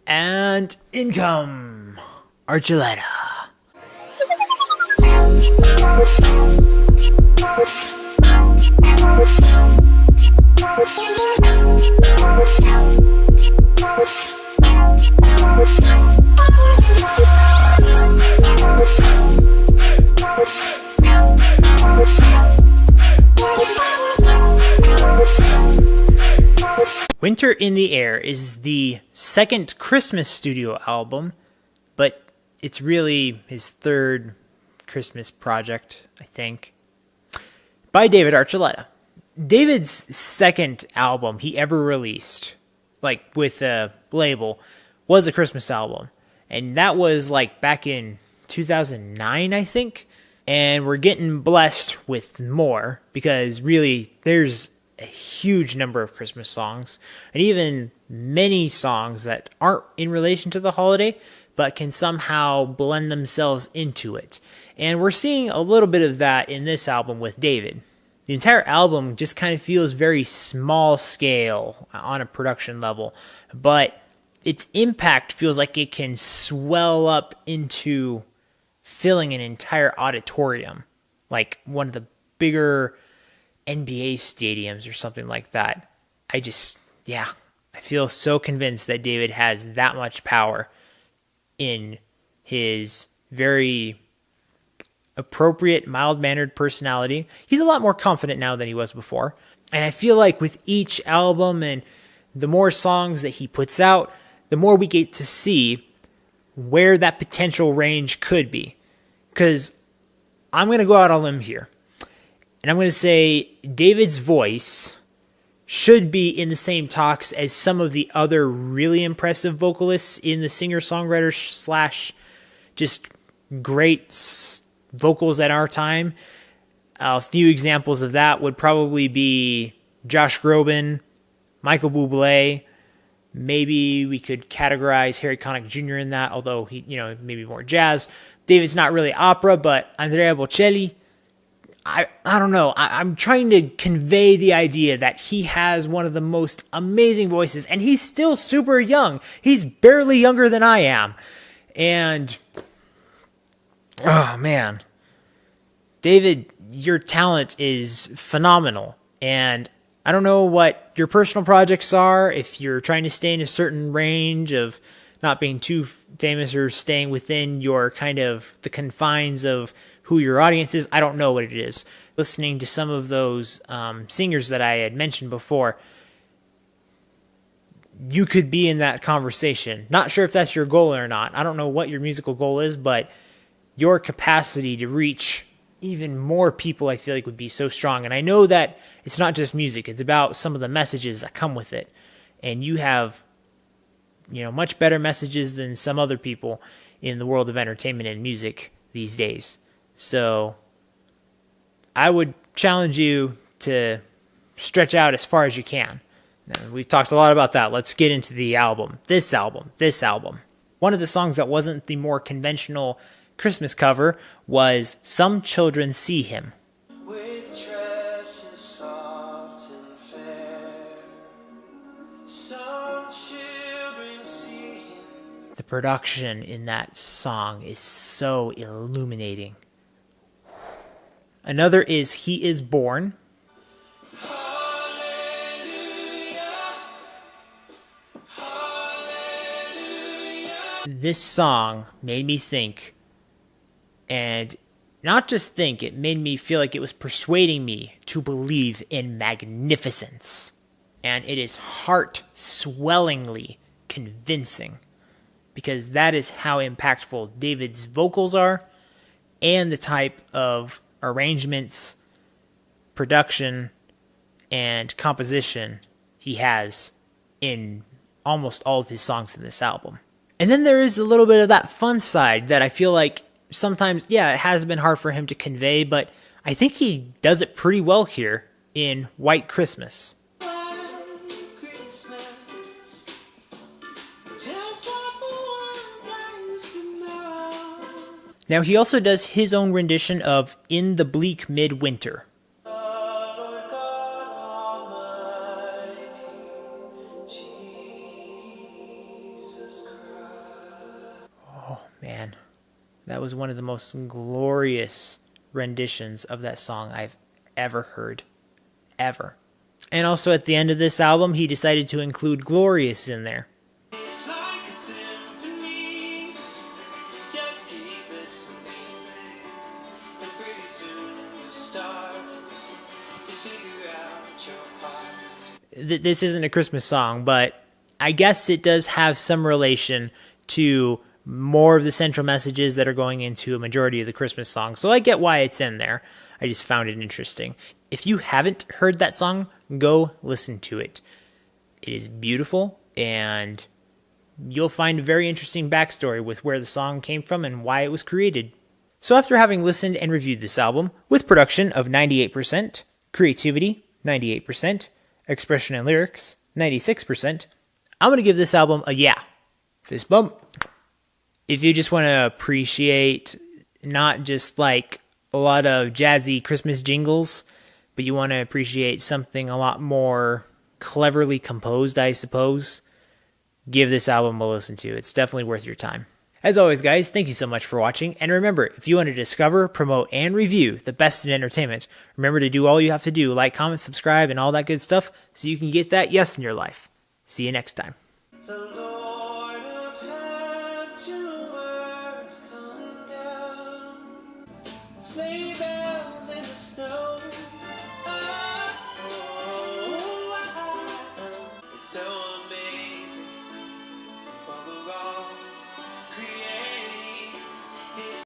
And income, Archuleta. Winter in the Air is the second Christmas studio album, but it's really his third Christmas project, I think, by David Archuleta. David's second album he ever released, like with a label, was a Christmas album. And that was like back in 2009, I think. And we're getting blessed with more because really there's a huge number of Christmas songs, and even many songs that aren't in relation to the holiday, but can somehow blend themselves into it. And we're seeing a little bit of that in this album with David. The entire album just kind of feels very small scale on a production level, but its impact feels like it can swell up into filling an entire auditorium, like one of the bigger NBA stadiums or something like that. I feel so convinced that David has that much power in his very appropriate, mild-mannered personality. He's a lot more confident now than he was before. And I feel like with each album and the more songs that he puts out, the more we get to see where that potential range could be. Because I'm going to go out on a limb here. And I'm going to say David's voice should be in the same talks as some of the other really impressive vocalists in the singer-songwriter / just great vocals at our time. A few examples of that would probably be Josh Groban, Michael Bublé. Maybe we could categorize Harry Connick Jr. in that, although he, maybe more jazz. David's not really opera, but Andrea Bocelli. I don't know. I'm trying to convey the idea that he has one of the most amazing voices, and he's still super young. He's barely younger than I am. And, oh man, David, your talent is phenomenal. And I don't know what your personal projects are, if you're trying to stay in a certain range of not being too famous or staying within your kind of the confines of who your audience is. I don't know what it is. Listening to some of those singers that I had mentioned before, you could be in that conversation. Not sure if that's your goal or not. I don't know what your musical goal is, but your capacity to reach even more people, I feel like, would be so strong. And I know that it's not just music. It's about some of the messages that come with it. And you have, much better messages than some other people in the world of entertainment and music these days. So I would challenge you to stretch out as far as you can. Now, we've talked a lot about that. Let's get into the album. This album. One of the songs that wasn't the more conventional Christmas cover was Some Children See Him. With tresses soft and fair, some children see him. The production in that song is so illuminating. Another is He Is Born. This song made me think, and not just think, it made me feel like it was persuading me to believe in magnificence. And it is heart-swellingly convincing, because that is how impactful David's vocals are, and the type of arrangements, production, and composition he has in almost all of his songs in this album. And then there is a little bit of that fun side that I feel like sometimes, it has been hard for him to convey, but I think he does it pretty well here in White Christmas. Now, he also does his own rendition of In the Bleak Midwinter. Man, that was one of the most glorious renditions of that song I've ever heard. Ever. And also at the end of this album, he decided to include Glorious in there. It's like a symphony. Just keep listening, and pretty soon you'll start to figure out your part. This isn't a Christmas song, but I guess it does have some relation to more of the central messages that are going into a majority of the Christmas songs. So I get why it's in there. I just found it interesting. If you haven't heard that song, go listen to it. It is beautiful, and you'll find a very interesting backstory with where the song came from and why it was created. So after having listened and reviewed this album, with production of 98%, creativity 98%, expression and lyrics 96%, I'm going to give this album a yeah. Fist bump. If you just want to appreciate not just like a lot of jazzy Christmas jingles, but you want to appreciate something a lot more cleverly composed, I suppose, give this album a listen to. It's definitely worth your time. As always, guys, thank you so much for watching. And remember, if you want to discover, promote, and review the best in entertainment, remember to do all you have to do, like, comment, subscribe, and all that good stuff, so you can get that yes in your life. See you next time.